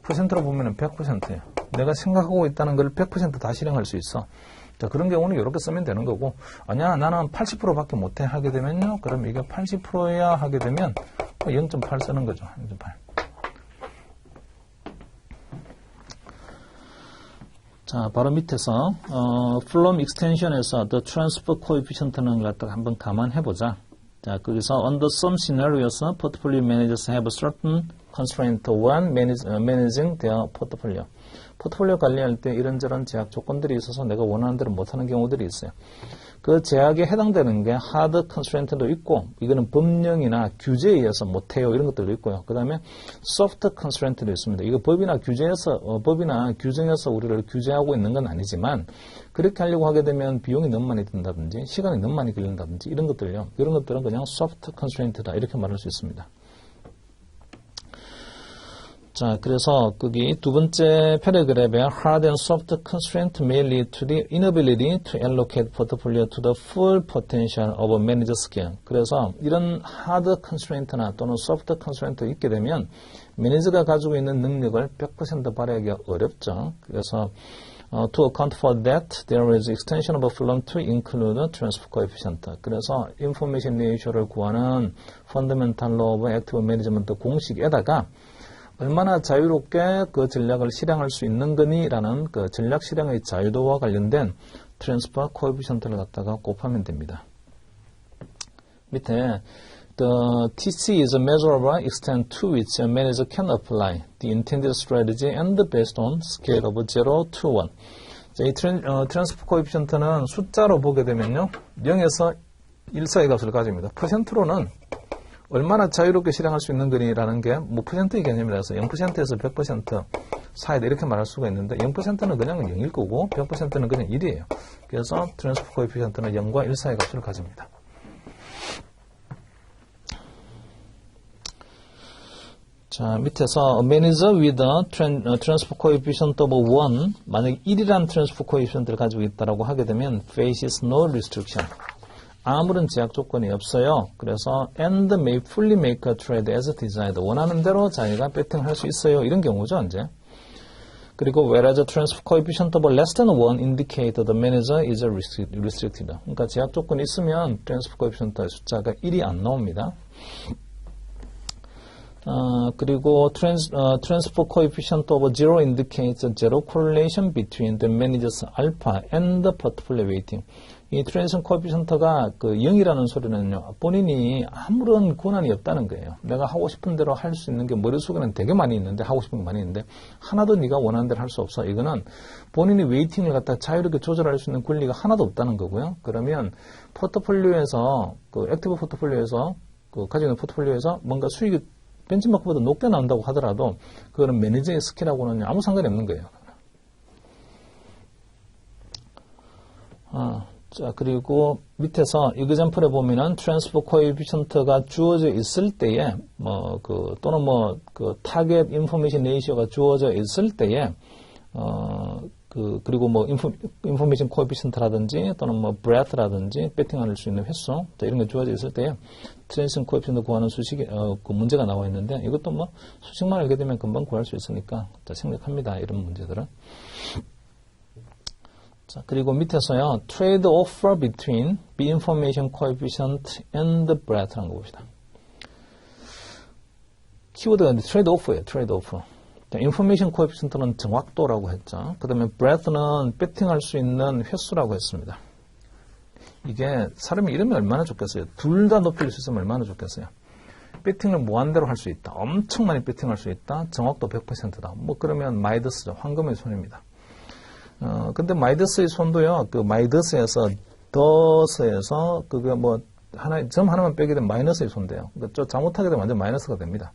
퍼센트로 보면 100%예요. 내가 생각하고 있다는 걸 100% 다 실행할 수 있어. 자, 그런 경우는 이렇게 쓰면 되는 거고, 아니야, 나는 80%밖에 못해 하게 되면요. 그럼 이게 80%여야 하게 되면 0.8 쓰는 거죠. 0.8. 자, 바로 밑에서 플럼 익스텐션에서 the transfer coefficient는 갖다가 한번 감안해보자. 자, 거기서 under some scenarios, portfolio managers have certain constraint when managing their portfolio. 포트폴리오 관리할 때 이런저런 제약 조건들이 있어서 내가 원하는 대로 못하는 경우들이 있어요. 그 제약에 해당되는 게 hard constraint도 있고, 이거는 법령이나 규제에 의해서 못해요 이런 것들도 있고요. 그 다음에 soft constraint도 있습니다. 이거 법이나 규정에서 우리를 규제하고 있는 건 아니지만 그렇게 하려고 하게 되면 비용이 너무 많이 든다든지 시간이 너무 많이 걸린다든지 이런 것들요. 이런 것들은 그냥 soft constraint다 이렇게 말할 수 있습니다. 자, 그래서 거기 두 번째 패러그래프에 hard and soft constraint may lead to the inability to allocate portfolio to the full potential of a manager's skill. 그래서 이런 hard constraint나 또는 soft constraint가 있게 되면 매니저가 가지고 있는 능력을 100% 발휘하기가 어렵죠. 그래서 to account for that, there is extension of a problem to include transfer coefficient. 그래서 information ratio를 구하는 fundamental law of active management 공식에다가 얼마나 자유롭게 그 전략을 실행할 수 있는 거니라는 그 전략 실행의 자유도와 관련된 트랜스퍼 코에피션트를 갖다가 곱하면 됩니다. 밑에 the TC is a measure of extent to which a manager can apply the intended strategy and based on scale of 0 to 1. 자, 이 트랜스퍼 코에피션트는 숫자로 보게 되면요. 0에서 1 사이 값을 가집니다. 퍼센트로는 얼마나 자유롭게 실행할 수 있는 거니라는 게 뭐 퍼센트의 개념이라서 0%에서 100%, 4이다 이렇게 말할 수가 있는데 0%는 그냥 0일 거고 100%는 그냥 1이에요. 그래서 트랜스퍼 코에피션트는 0과 1 사이 값을 가집니다. 자, 밑에서 manager with a transfer coefficient of 1 만약에 1이라는 transfer coefficient를 가지고 있다라고 하게 되면 faces no restriction. 아무런 제약 조건이 없어요. 그래서 and may fully make a trade as desired. 원하는 대로 자기가 배팅할 수 있어요. 이런 경우죠, 이제. 그리고 whereas a transfer coefficient of less than 1 indicate the manager is restricted. 그러니까 제약 조건이 있으면 transfer coefficient의 숫자가 1이 안 나옵니다. 그리고 transfer coefficient of 0 indicates a zero correlation between the manager's alpha and the portfolio weighting. 이 트랜스퍼 코에피션트가 그 0이라는 소리는요, 본인이 아무런 권한이 없다는 거예요. 내가 하고 싶은 대로 할 수 있는 게 머릿속에는 되게 많이 있는데, 하고 싶은 게 많이 있는데, 하나도 네가 원하는 대로 할 수 없어. 이거는 본인이 웨이팅을 갖다 자유롭게 조절할 수 있는 권리가 하나도 없다는 거고요. 그러면 포트폴리오에서, 그 액티브 포트폴리오에서, 그 가지고 있는 포트폴리오에서 뭔가 수익이 벤치마크보다 높게 나온다고 하더라도, 그거는 매니저의 스킬하고는 아무 상관이 없는 거예요. 자, 그리고 밑에서 example에 보면은 트랜스퍼 코에피션트가 주어져 있을 때에 또는 타겟 인포메이션 레이시오가 주어져 있을 때에 그리고 인포메이션 코에피션트라든지 또는 breadth라든지 배팅할 수 있는 횟수 이런 게 주어져 있을 때에 트랜스퍼 코에피션트 구하는 수식이 그 문제가 나와 있는데 이것도 수식만 알게 되면 금방 구할 수 있으니까 생략합니다. 이런 문제들은. 자, 그리고 밑에서요, trade offer between the information coefficient and the breadth라는 거 봅시다. 키워드가 trade offer예요, trade offer. 자, information coefficient는 정확도라고 했죠. 그 다음에 breadth는 배팅할 수 있는 횟수라고 했습니다. 이게 사람이 이러면 얼마나 좋겠어요. 둘 다 높일 수 있으면 얼마나 좋겠어요. 배팅을 무한대로 할 수 있다. 엄청 많이 배팅할 수 있다. 정확도 100%다. 그러면 마이더스죠. 황금의 손입니다. 근데 마이더스의 손도요, 그 마이더스에서, 더스에서, 그게 점 하나만 빼게 되면 마이너스의 손대요. 그러니까 잘못하게 되면 완전 마이너스가 됩니다.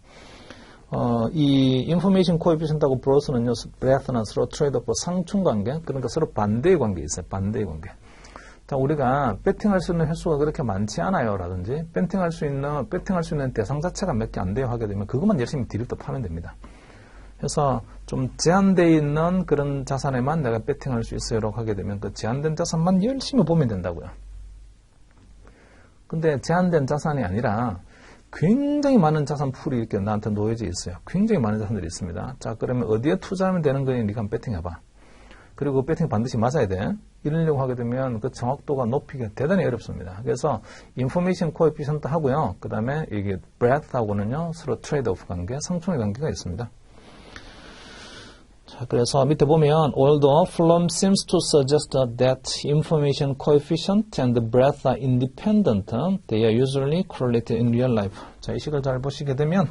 이 인포메이션 코에피션트하고 브로스는요, 브레스는 서로 트레이드오프 상충 관계, 그러니까 서로 반대의 관계에 있어요. 반대의 관계. 자, 우리가 배팅할 수 있는 횟수가 그렇게 많지 않아요. 라든지, 배팅할 수 있는 대상 자체가 몇 개 안 돼요. 하게 되면 그것만 열심히 디립도 파면 됩니다. 그래서 좀 제한되어 있는 그런 자산에만 내가 배팅할 수 있어요. 라고 하게 되면 그 제한된 자산만 열심히 보면 된다고요. 근데 제한된 자산이 아니라 굉장히 많은 자산 풀이 이렇게 나한테 놓여져 있어요. 굉장히 많은 자산들이 있습니다. 자, 그러면 어디에 투자하면 되는 거니? 네가 한번 배팅해봐. 그리고 배팅 반드시 맞아야 돼. 이러려고 하게 되면 그 정확도가 높이기가 대단히 어렵습니다. 그래서 인포메이션 코에피션트 하고요. 그 다음에 이게 breadth하고는요. 서로 트레이드 오프 관계, 상충의 관계가 있습니다. 자, 그래서 밑에 보면 although Flom seems to suggest that information coefficient and breadth are independent, they are usually correlated in real life. 자, 이 식을 잘 보시게 되면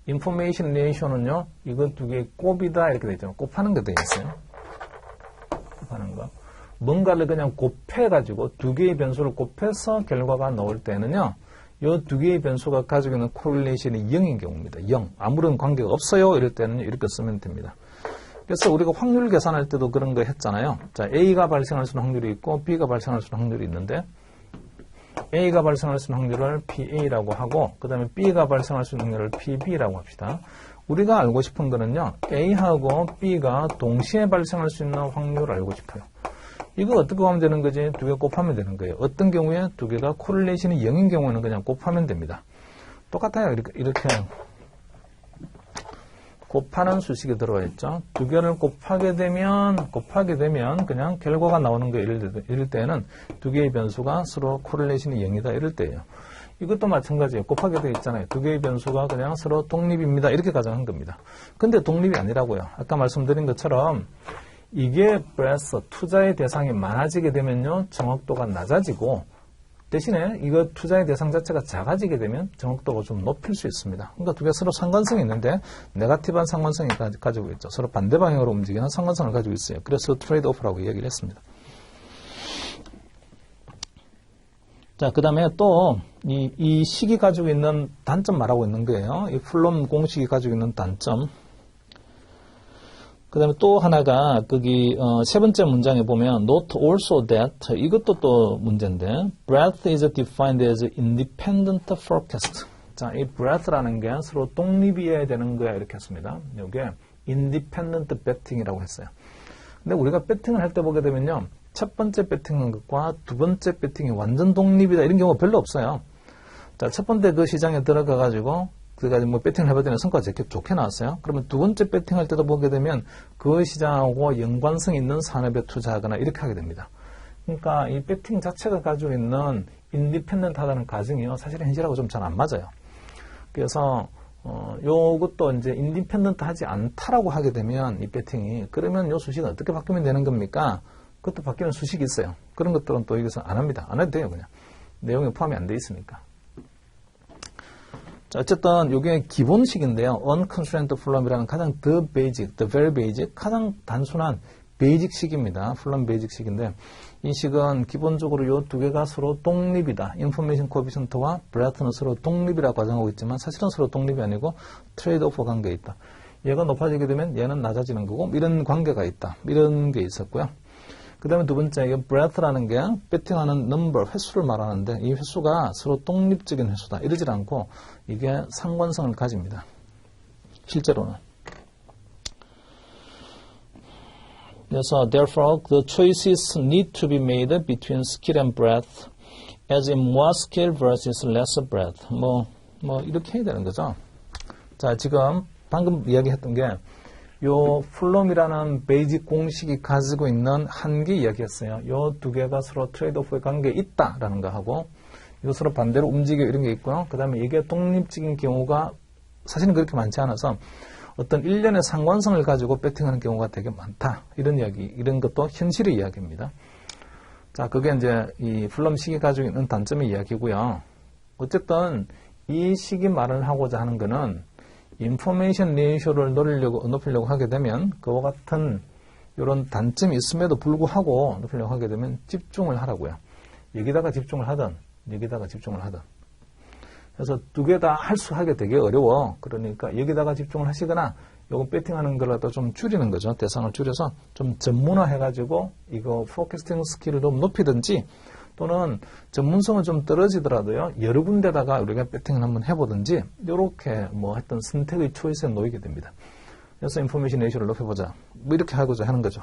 information ratio는요, 이건 두 개의 곱이다 이렇게 되어 있잖아요. 곱하는 게 되어 있어요. 곱하는 거. 뭔가를 그냥 곱해가지고 두 개의 변수를 곱해서 결과가 나올 때는요, 이 두 개의 변수가 가지고 있는 코릴레이션이 0인 경우입니다. 0. 아무런 관계가 없어요. 이럴 때는 이렇게 쓰면 됩니다. 그래서 우리가 확률 계산할 때도 그런 거 했잖아요. 자, A가 발생할 수 있는 확률이 있고 B가 발생할 수 있는 확률이 있는데 A가 발생할 수 있는 확률을 PA라고 하고 그 다음에 B가 발생할 수 있는 확률을 PB라고 합시다. 우리가 알고 싶은 거는요. A하고 B가 동시에 발생할 수 있는 확률을 알고 싶어요. 이거 어떻게 하면 되는 거지? 두 개 곱하면 되는 거예요. 어떤 경우에 두 개가 코릴레이션이 0인 경우에는 그냥 곱하면 됩니다. 똑같아요. 이렇게 곱하는 수식이 들어와 있죠. 두 개를 곱하게 되면 그냥 결과가 나오는 거예요. 이럴 때는 두 개의 변수가 서로 코릴레이션이 0이다. 이럴 때예요. 이것도 마찬가지예요. 곱하게 되어 있잖아요. 두 개의 변수가 그냥 서로 독립입니다. 이렇게 가정한 겁니다. 근데 독립이 아니라고요. 아까 말씀드린 것처럼 이게 breadth, 투자의 대상이 많아지게 되면요, 정확도가 낮아지고, 대신에 이거 투자의 대상 자체가 작아지게 되면 정확도가 좀 높일 수 있습니다. 그러니까 두 개 서로 상관성이 있는데, 네거티브한 상관성이 가지고 있죠. 서로 반대 방향으로 움직이는 상관성을 가지고 있어요. 그래서 트레이드 오프라고 이야기를 했습니다. 자, 그 다음에 또, 이 식이 가지고 있는 단점 말하고 있는 거예요. 이 플롬 공식이 가지고 있는 단점. 그 다음에 또 하나가 거기 세 번째 문장에 보면 note also that 이것도 또 문제인데 breadth is defined as independent forecast. 자, 이 breadth라는 게 서로 독립이어야 되는 거야 이렇게 했습니다. 이게 independent betting이라고 했어요. 근데 우리가 배팅을 할 때 보게 되면요, 첫 번째 배팅한 것과 두 번째 배팅이 완전 독립이다 이런 경우가 별로 없어요. 자, 첫 번째 그 시장에 들어가 가지고 그까지 뭐 배팅을 해봤더니 성과가 좋게 나왔어요. 그러면 두 번째 배팅할 때도 보게 되면 그 시장하고 연관성 있는 산업에 투자하거나 이렇게 하게 됩니다. 그러니까 이 배팅 자체가 가지고 있는 인디펜던트하다는 가정이요, 사실은 현실하고 좀 잘 안 맞아요. 그래서 요것도 이제 인디펜던트 하지 않다라고 하게 되면 이 배팅이, 그러면 요 수식은 어떻게 바뀌면 되는 겁니까? 그것도 바뀌는 수식이 있어요. 그런 것들은 또 여기서 안 합니다. 안 해도 돼요, 그냥. 내용에 포함이 안 돼 있으니까. 자, 어쨌든 이게 기본식인데요. unconstrained flow이라는 가장 the very basic, 가장 단순한 베이직식입니다. 플럼 베이직식인데 이 식은 기본적으로 이 두 개가 서로 독립이다. 인포메이션 코에피션트와 브레드는 서로 독립이라고 가정하고 있지만 사실은 서로 독립이 아니고 트레이드 오프 관계에 있다. 얘가 높아지게 되면 얘는 낮아지는 거고 이런 관계가 있다. 이런 게 있었고요. 그 다음에 두 번째, 이게 breadth라는 게 배팅하는 number, 횟수를 말하는데 이 횟수가 서로 독립적인 횟수다. 이러질 않고 이게 상관성을 가집니다. 실제로는. 그래서 therefore the choices need to be made between skill and breadth as in more skill versus less breadth. 뭐 이렇게 해야 되는 거죠. 자, 지금 방금 이야기했던 게 요 플럼이라는 베이직 공식이 가지고 있는 한계 이야기였어요. 요 두 개가 서로 트레이드오프의 관계에 있다라는 거 하고 이거 서로 반대로 움직여 이런 게 있고요. 그 다음에 이게 독립적인 경우가 사실은 그렇게 많지 않아서 어떤 일련의 상관성을 가지고 배팅하는 경우가 되게 많다. 이런 이야기, 이런 것도 현실의 이야기입니다. 자, 그게 이제 이 플럼 식이 가지고 있는 단점의 이야기고요. 어쨌든 이 식이 말을 하고자 하는 거는 인포메이션 레이쇼를 높이려고 하게 되면 그와 같은 이런 단점이 있음에도 불구하고 높이려고 하게 되면 집중을 하라고요. 여기다가 집중을 하든 여기다가 집중을 하든. 그래서 두 개 다 하게 되게 어려워. 그러니까 여기다가 집중을 하시거나 요거 배팅하는 거라도 좀 줄이는 거죠. 대상을 줄여서 좀 전문화 해가지고 이거 포캐스팅 스킬을 좀 높이든지 또는 전문성은 좀 떨어지더라도요, 여러 군데다가 우리가 배팅을 한번 해보든지, 요렇게 뭐 했던 선택의 초이스에 놓이게 됩니다. 그래서 인포메이션 레이쇼를 높여보자. 뭐 이렇게 하고자 하는 거죠.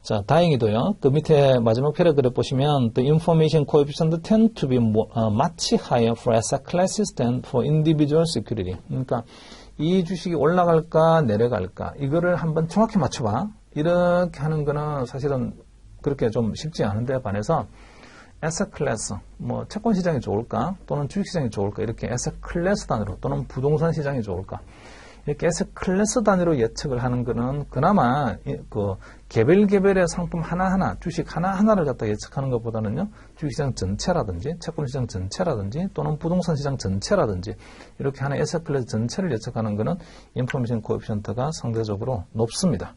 자, 다행히도요, 그 밑에 마지막 패러그래프 보시면, the information coefficient tend to be much higher for asset classes than for individual security. 그러니까 이 주식이 올라갈까, 내려갈까, 이거를 한번 정확히 맞춰봐. 이렇게 하는 거는 사실은 그렇게 좀 쉽지 않은데 반해서 에셋 클래스, 뭐 채권 시장이 좋을까 또는 주식 시장이 좋을까 이렇게 에셋 클래스 단위로 또는 부동산 시장이 좋을까 이렇게 에셋 클래스 단위로 예측을 하는 거는 그나마 그 개별의 상품 하나하나, 주식 하나하나를 갖다 예측하는 것보다는요, 주식시장 전체라든지 채권 시장 전체라든지 또는 부동산 시장 전체라든지 이렇게 하나 에셋 클래스 전체를 예측하는 거는 인포메이션 코에피션트가 상대적으로 높습니다.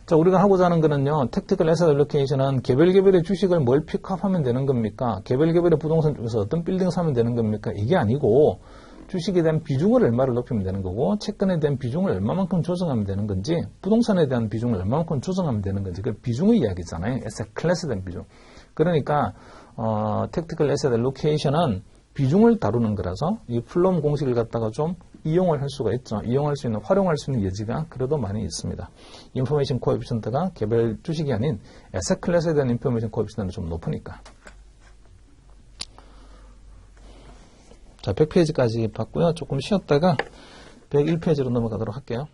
자, 우리가 하고자 하는 거는요, 택티컬 에셋 알로케이션은 개별의 주식을 뭘 픽업하면 되는 겁니까? 개별의 부동산 중에서 어떤 빌딩 사면 되는 겁니까? 이게 아니고, 주식에 대한 비중을 얼마를 높이면 되는 거고, 채권에 대한 비중을 얼마만큼 조정하면 되는 건지, 부동산에 대한 비중을 얼마만큼 조정하면 되는 건지, 그 비중의 이야기잖아요. 에셋 클래스에 대한 비중. 그러니까, 택티컬 에셋 알로케이션은 비중을 다루는 거라서, 이 플럼 공식을 갖다가 좀 이용을 할 수가 있죠. 활용할 수 있는 여지가 그래도 많이 있습니다. 인포메이션 코에피션트가 개별 주식이 아닌 에셋 클래스에 대한 인포메이션 코에피션트는 좀 높으니까. 자, 100페이지까지 봤고요. 조금 쉬었다가 101페이지로 넘어가도록 할게요.